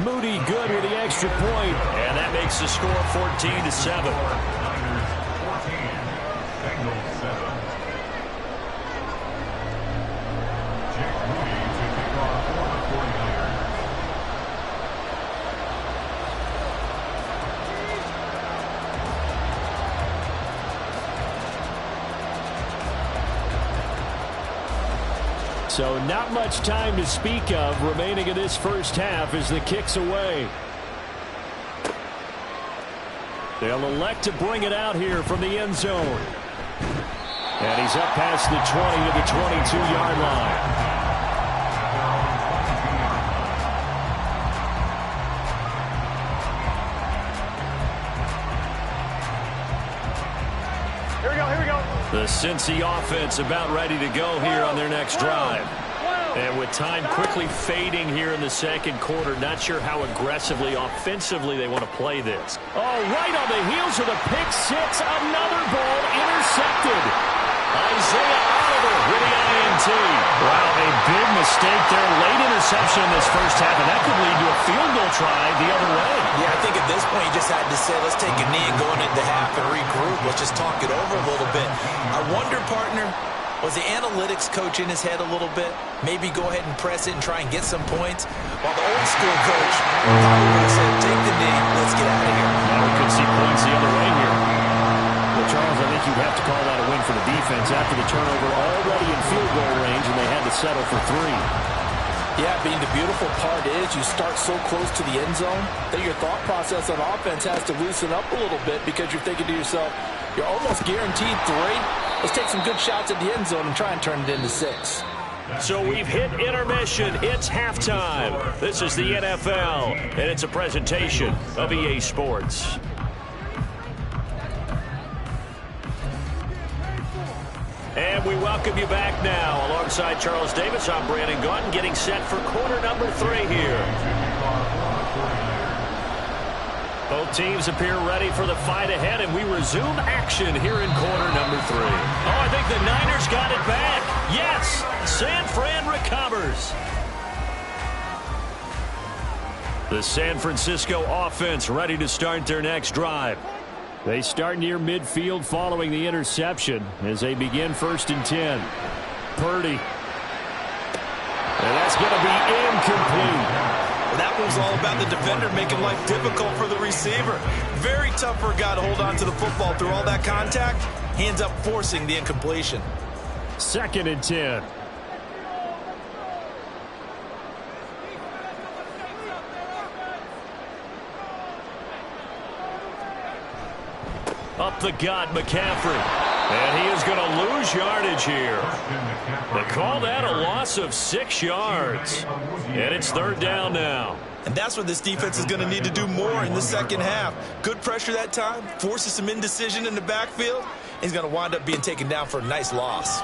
Moody good with the extra point. And that makes the score 14-7. So not much time to speak of remaining in this first half as the kick's away. They'll elect to bring it out here from the end zone. And he's up past the 20 to the 22-yard line. The Cincy offense about ready to go here on their next drive. And with time quickly fading here in the second quarter, not sure how aggressively, offensively they want to play this. Oh, right on the heels of the pick six, another ball intercepted. Isaiah Oliver with the INT. Wow, a big mistake there. Late interception in this first half, and that could lead to a field goal try the other way. Yeah, I think at this point you just had to say, let's take a knee and go into half and regroup. Let's just talk it over a little bit. I wonder, partner, was the analytics coach in his head a little bit? Maybe go ahead and press it and try and get some points? While the old school coach thought he would have said, take the knee, let's get out of here. Now we could see points the other way here. Well, Charles, I think you'd have to call that a win for the defense after the turnover already in field goal range, and they had to settle for 3. Yeah, being the beautiful part is you start so close to the end zone that your thought process on offense has to loosen up a little bit because you're thinking to yourself, you're almost guaranteed 3. Let's take some good shots at the end zone and try and turn it into 6. So we've hit intermission. It's halftime. This is the NFL, and it's a presentation of EA Sports. And we welcome you back now. Alongside Charles Davis, I'm Brandon Gaudin, getting set for quarter number 3 here. Both teams appear ready for the fight ahead, and we resume action here in quarter number 3. Oh, I think the Niners got it back. Yes, San Fran recovers. The San Francisco offense ready to start their next drive. They start near midfield following the interception as they begin 1st and 10. Purdy. And that's going to be incomplete. Well, that was all about the defender making life difficult for the receiver. Very tough for a guy to hold on to the football through all that contact. He ends up forcing the incompletion. 2nd and 10. Up the gut, McCaffrey. And he is going to lose yardage here. They call that a loss of 6 yards. And it's 3rd down now. And that's what this defense is going to need to do more in the second half. Good pressure that time, forces some indecision in the backfield. He's going to wind up being taken down for a nice loss.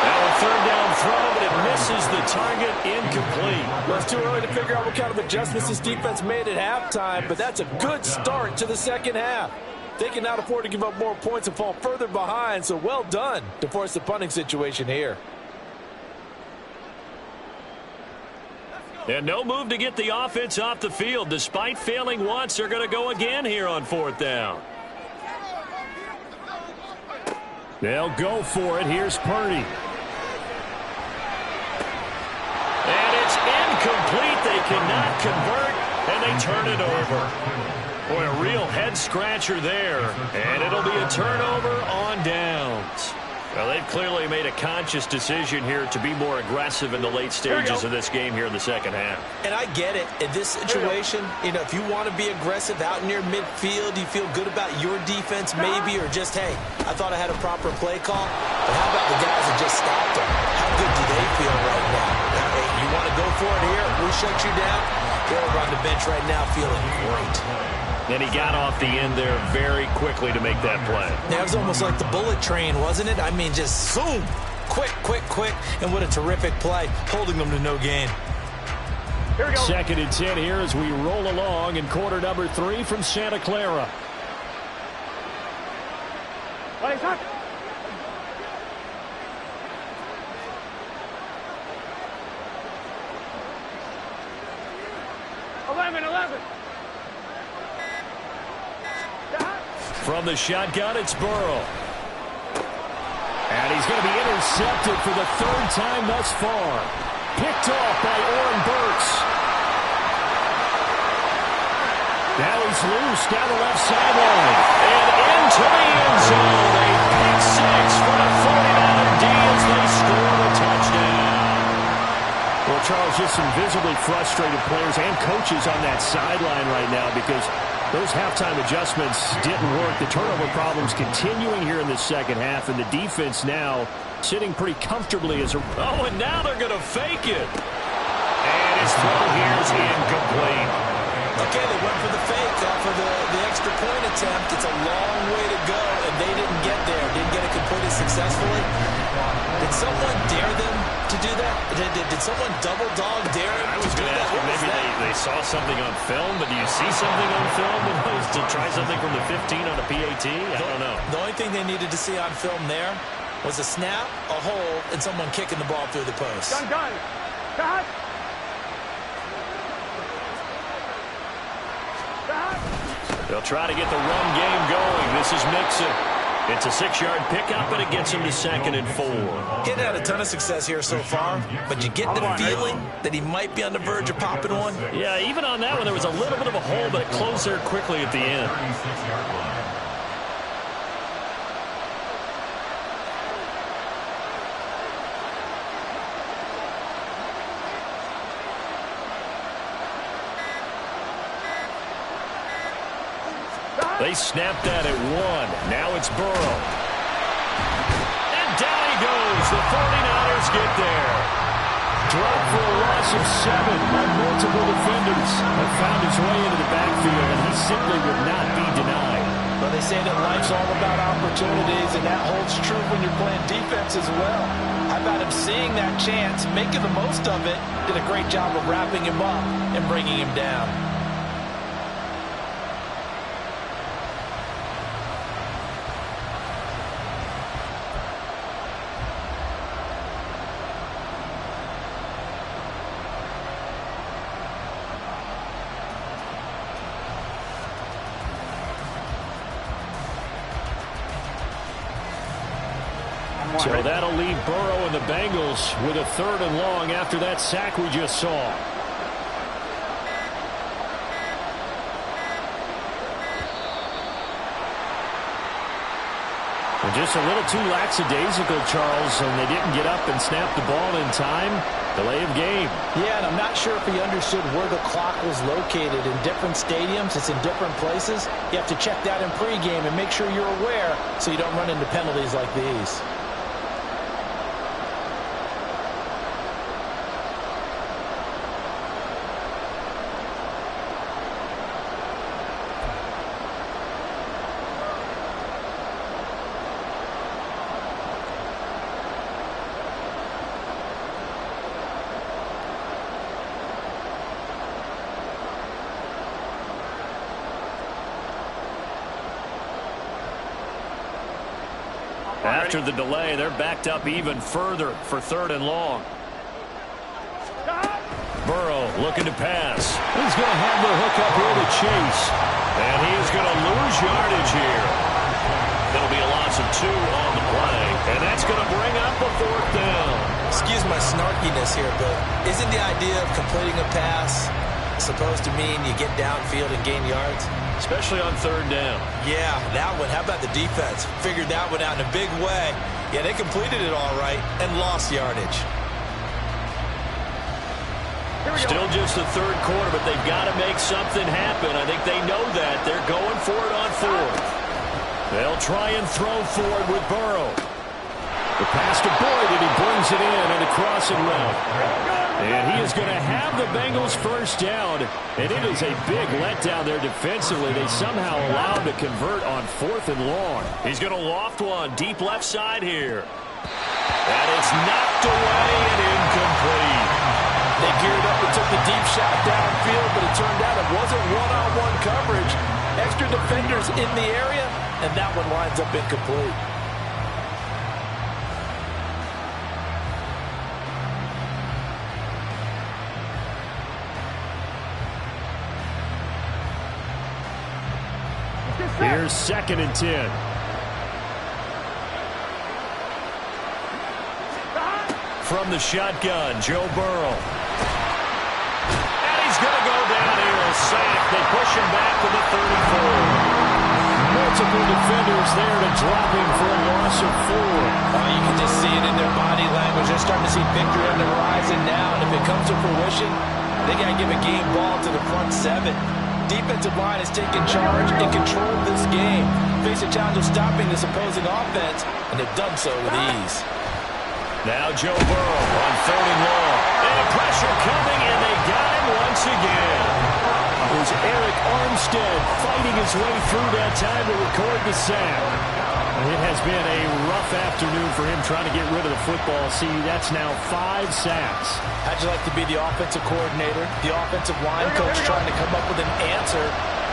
Now 3rd down throw, but it misses the target, incomplete. Well, it's too early to figure out what kind of adjustments this defense made at halftime, but that's a good start to the second half. They cannot afford to give up more points and fall further behind, so well done to force the punting situation here. And no move to get the offense off the field. Despite failing once, they're going to go again here on 4th down. They'll go for it. Here's Purdy. And it's incomplete. They cannot convert, and they turn it over. Boy, a real head-scratcher there. And it'll be a turnover on downs. Well, they've clearly made a conscious decision here to be more aggressive in the late stages of this game here in the second half. And I get it. In this situation, you know, if you want to be aggressive out near midfield, you feel good about your defense maybe, or just, hey, I thought I had a proper play call. But how about the guys that just stopped them? How good do they feel right now? Hey, you want to go for it here? We shut you down. They're over on the bench right now feeling great. And he got off the end there very quickly to make that play. Yeah, it was almost like the bullet train, wasn't it? I mean, just zoom. Quick, quick, quick. And what a terrific play, holding them to no gain. Here we go. 2nd and 10 here as we roll along in quarter number 3 from Santa Clara. From the shotgun, it's Burrow. And he's going to be intercepted for the third time thus far. Picked off by Oren Burks. Now he's loose down the left sideline. And into the end zone. A pick six for the 49er D as they score the touchdown. Well, Charles, just some visibly frustrated players and coaches on that sideline right now because those halftime adjustments didn't work. The turnover problems continuing here in the second half, and the defense now sitting pretty comfortably as a... Oh, and now they're going to fake it. And his throw here is incomplete. Okay, they went for the fake off of the extra point attempt. It's a long way to go, and they didn't get there. Didn't get it completed successfully. Did someone dare them to do that? Did someone double dog dare them? I was going to ask you, maybe they saw something on film, but do you see something on film to try something from the 15 on a PAT? I don't know. The only thing they needed to see on film there was a snap, a hold, and someone kicking the ball through the post. Done. Cut. They'll try to get the run game going. This is Mixon. It's a 6-yard pickup, and it gets him to 2nd and 4. He hadn't had a ton of success here so far, but you get the feeling that he might be on the verge of popping one. Yeah, even on that one, there was a little bit of a hole, but it closed there quickly at the end. They snapped that at 1. Now it's Burrow. And down he goes. The 49ers get there. Dropped for a loss of 7 by multiple defenders. And found his way into the backfield, and he simply would not be denied. Well, they say that life's all about opportunities, and that holds true when you're playing defense as well. How about him seeing that chance, making the most of it, did a great job of wrapping him up and bringing him down. So that'll leave Burrow and the Bengals with a 3rd and long after that sack we just saw. And just a little too lackadaisical, Charles, and they didn't get up and snap the ball in time. Delay of game. Yeah, and I'm not sure if he understood where the clock was located. In different stadiums, it's in different places. You have to check that in pregame and make sure you're aware so you don't run into penalties like these. After the delay, they're backed up even further for 3rd and long. Burrow looking to pass. He's going to have the hook up here to Chase. And he is going to lose yardage here. There'll be a loss of 2 on the play. And that's going to bring up a 4th down. Excuse my snarkiness here, but isn't the idea of completing a pass supposed to mean you get downfield and gain yards? Especially on 3rd down. Yeah, that one. How about the defense? Figured that one out in a big way. Yeah, they completed it all right and lost yardage. Still just the 3rd quarter, but they've got to make something happen. I think they know that. They're going for it on 4th. They'll try and throw for it with Burrow. The pass to Boyd, and he brings it in and a crossing route. And he is going to have the Bengals 1st down. And it is a big letdown there defensively. They somehow allowed to convert on 4th and long. He's going to loft one deep left side here. And it's knocked away and incomplete. They geared up and took the deep shot downfield, but it turned out it wasn't one-on-one coverage. Extra defenders in the area, and that one winds up incomplete. Here's 2nd and 10. From the shotgun, Joe Burrow. And he's going to go down here, a sack. They push him back to the 34. Multiple defenders there to drop him for a loss of 4. Oh, you can just see it in their body language. They're starting to see victory on the horizon now. And if it comes to fruition, they got to give a game ball to the front 7. Defensive line has taken charge and controlled this game. Face a challenge of stopping this opposing offense, and they've done so with ease. Now Joe Burrow on 3rd and long. And pressure coming, and they got him once again. It was Eric Armstead fighting his way through that time to record the sack. It has been a rough afternoon for him trying to get rid of the football. See, that's now 5 sacks. How'd you like to be the offensive coordinator, the offensive line coach trying to come up with an answer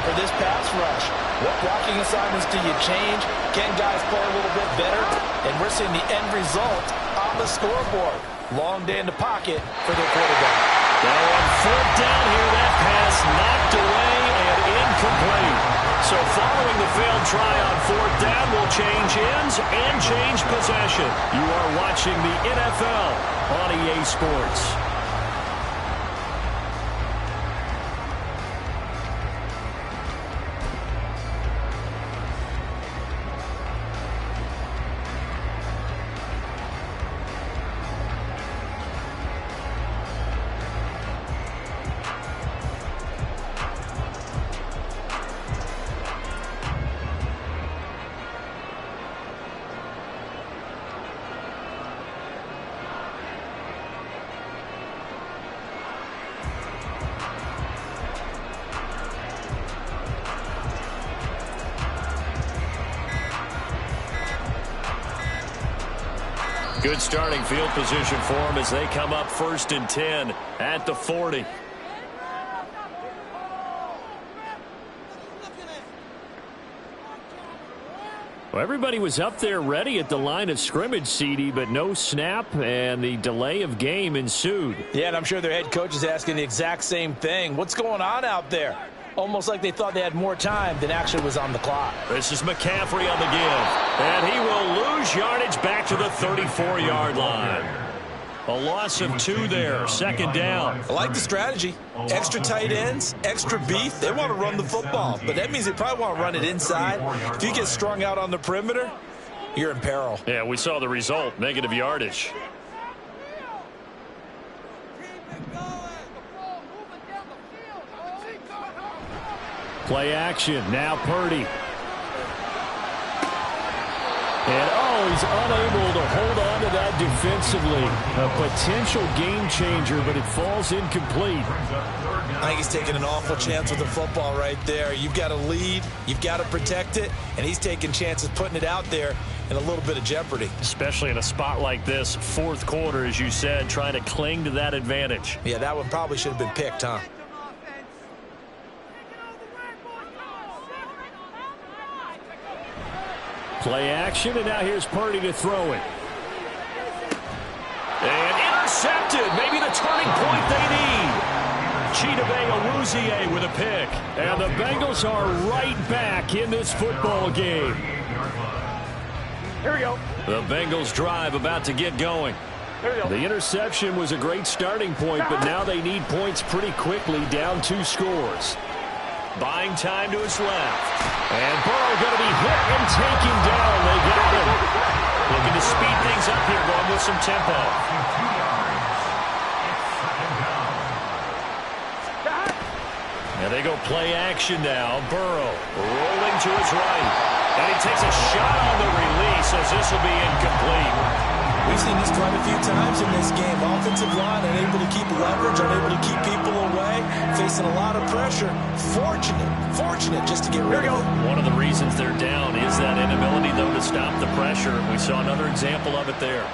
for this pass rush? What blocking assignments do you change? Can guys play a little bit better? And we're seeing the end result on the scoreboard. Long day in the pocket for their quarterback. Now on 4th down here, that pass knocked away and incomplete. So following the failed try on 4th down, will change ends and change possession. You are watching the NFL on EA Sports. Good starting field position for them as they come up 1st and 10 at the 40. Well, everybody was up there ready at the line of scrimmage, CD, but no snap, and the delay of game ensued. Yeah, and I'm sure their head coach is asking the exact same thing. What's going on out there? Almost like they thought they had more time than actually was on the clock. This is McCaffrey on the give. And he will lose yardage back to the 34-yard line. A loss of 2 there, 2nd down. I like the strategy. Extra tight ends, extra beef. They want to run the football, but that means they probably want to run it inside. If you get strung out on the perimeter, you're in peril. Yeah, we saw the result, negative yardage. Play action. Now Purdy. And, he's unable to hold on to that defensively. A potential game changer, but it falls incomplete. I think he's taking an awful chance with the football right there. You've got to lead. You've got to protect it. And he's taking chances putting it out there in a little bit of jeopardy. Especially in a spot like this, 4th quarter, as you said, trying to cling to that advantage. Yeah, that one probably should have been picked, huh? Play action, and now here's Purdy to throw it. And intercepted. Maybe the turning point they need. Chidobe Awuzie with a pick. And the Bengals are right back in this football game. Here we go. The Bengals drive about to get going. The interception was a great starting point, but now they need points pretty quickly, down 2 scores. Buying time to his left. And Burrow going to be hit and taken down. They got him. Looking to speed things up here, going with some tempo. And they go play action now. Burrow rolling to his right. And he takes a shot on the release as this will be incomplete. We've seen this quite a few times in this game. Offensive line unable to keep leverage, unable to keep people away, facing a lot of pressure. Fortunate just to get rid of it. One of the reasons they're down is that inability, though, to stop the pressure. We saw another example of it there.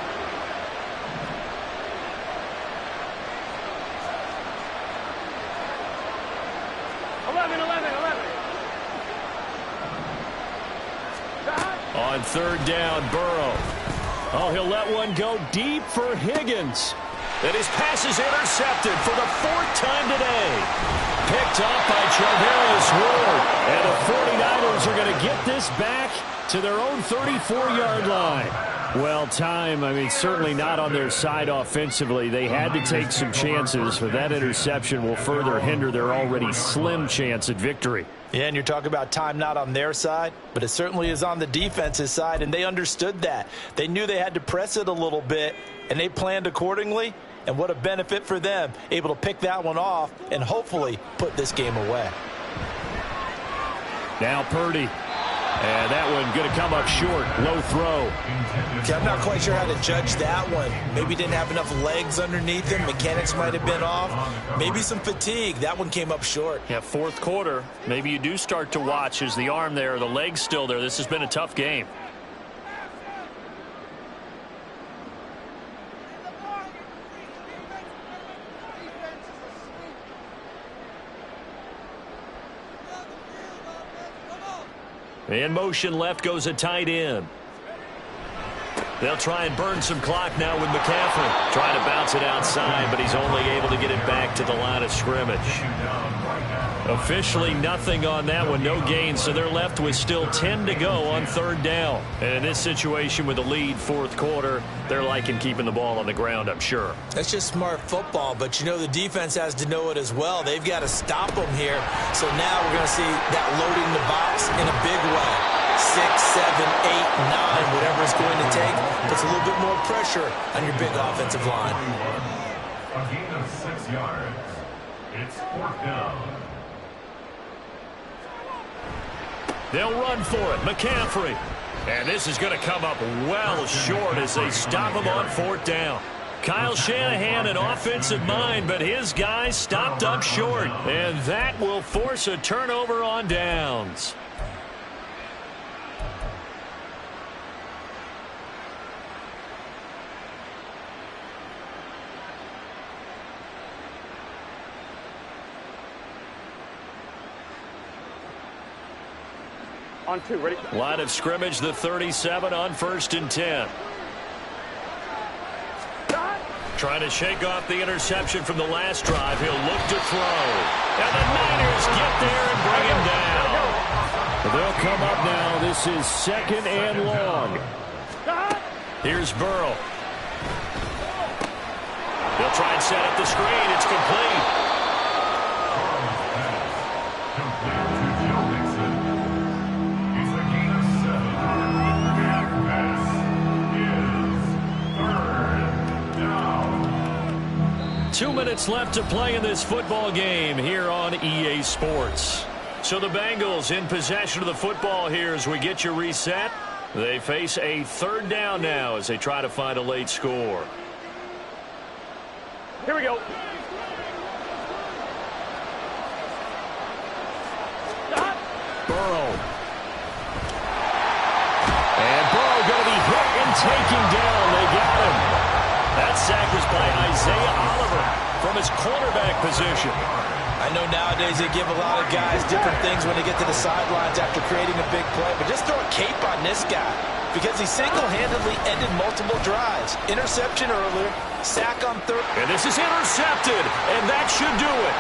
On 3rd down, Burrow. He'll let one go deep for Higgins. And his pass is intercepted for the 4th time today. Picked up by Charvarius Ward. And the 49ers are going to get this back to their own 34-yard line. Well, time, I mean, certainly not on their side offensively. They had to take some chances, but that interception will further hinder their already slim chance at victory. Yeah, and you're talking about time not on their side, but it certainly is on the defense's side, and they understood that. They knew they had to press it a little bit, and they planned accordingly, and what a benefit for them, able to pick that one off and hopefully put this game away. Now Purdy. And that one going to come up short. Low throw. Okay, I'm not quite sure how to judge that one. Maybe didn't have enough legs underneath him. Mechanics might have been off. Maybe some fatigue. That one came up short. Yeah, 4th quarter. Maybe you do start to watch. Is the arm there, the leg's still there? This has been a tough game. In motion left goes a tight end. They'll try and burn some clock now with McCaffrey. Trying to bounce it outside, but he's only able to get it back to the line of scrimmage. Officially nothing on that one, no gain, so they're left with still 10 to go on 3rd down. And in this situation with the lead 4th quarter, they're liking keeping the ball on the ground, I'm sure. That's just smart football, but you know the defense has to know it as well. They've got to stop them here. So now we're going to see that loading the box in a big way. 6, 7, 8, 9, whatever it's going to take, puts a little bit more pressure on your big offensive line. A gain of 6 yards. It's 4th down. They'll run for it. McCaffrey. And this is going to come up well short as they stop him on 4th down. Kyle Shanahan, an offensive mind, but his guys stopped up short. And that will force a turnover on downs. On 2, ready? Line of scrimmage, the 37 on 1st and 10. Trying to shake off the interception from the last drive. He'll look to throw. And the Niners get there and bring him down. They'll come up now. This is 2nd and long. Here's Burrow. They'll try and set up the screen. It's complete. It's a gain of 7. That pass is 3rd down. 2 minutes left to play in this football game here on EA Sports. So the Bengals in possession of the football here as we get you reset. They face a 3rd down now as they try to find a late score. Here we go. Burrow. And Burrow going to be hit and taken down. They got him. That sack was by Isaiah Oliver from his quarterback position. I know nowadays they give a lot of guys different things when they get to the sidelines after creating a big play, but just throw a cape on this guy because he single-handedly ended multiple drives. Interception earlier, sack on 3rd. And this is intercepted, and that should do it.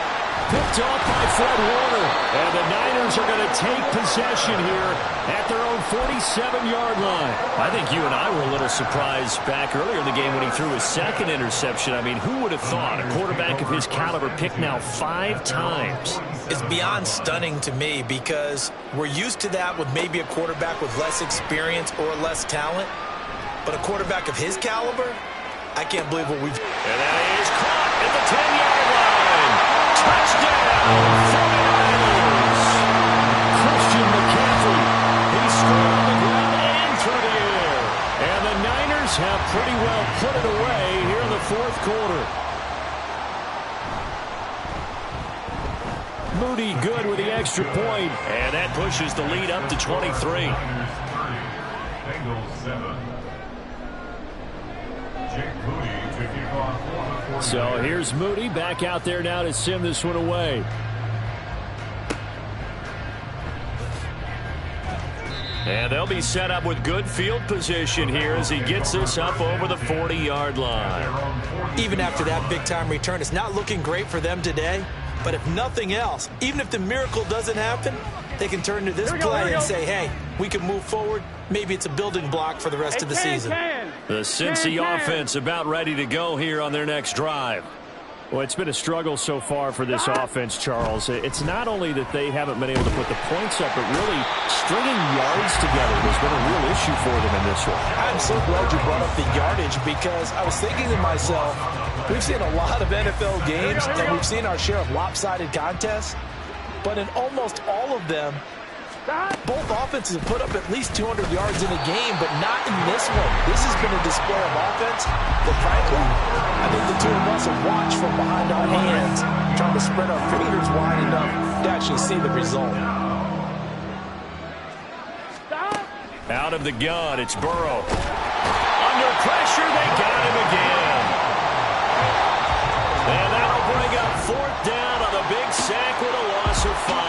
Picked off by Fred Warner, and the Niners are going to take possession here at their own 47-yard line. I think you and I were a little surprised back earlier in the game when he threw his 2nd interception. I mean, who would have thought a quarterback of his caliber picked now 5 times? It's beyond stunning to me because we're used to that with maybe a quarterback with less experience or less talent. But a quarterback of his caliber, I can't believe what we've... And that is caught at the 10-yard line. Touchdown for the Niners. Christian McCaffrey. He scored on the ground and through the air. And the Niners have pretty well put it away here in the 4th quarter. Moody good with the extra point. And that pushes the lead up to 23. Bengals 7. Jake Moody to kick off for the 49ers. So here's Moody back out there now to send this one away. And they'll be set up with good field position here as he gets this up over the 40-yard line. even after that big-time return. It's not looking great for them today, but if nothing else, even if the miracle doesn't happen, they can turn to this play and say, hey, we can move forward. Maybe it's a building block for the rest of the season. The Cincy offense about ready to go here on their next drive. Well, it's been a struggle so far for this offense, Charles. It's not only that they haven't been able to put the points up, but really stringing yards together has been a real issue for them in this one. I'm so glad you brought up the yardage because I was thinking to myself, we've seen a lot of NFL games and we've seen our share of lopsided contests, but in almost all of them, both offenses have put up at least 200 yards in a game, but not in this one. This has been a display of offense that, frankly, I think the two of us have watched from behind our hands, trying to spread our fingers wide enough to actually see the result. Out of the gun, it's Burrow. Under pressure, they got him again. And that'll bring up 4th down on the big sack with a loss of 5.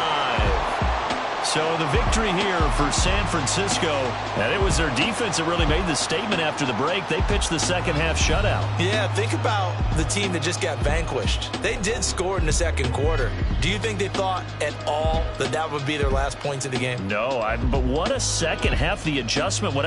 So the victory here for San Francisco, and it was their defense that really made the statement after the break. They pitched the second half shutout. Yeah, think about the team that just got vanquished. They did score in the second quarter. Do you think they thought at all that that would be their last points of the game? No, but what a second half, the adjustment.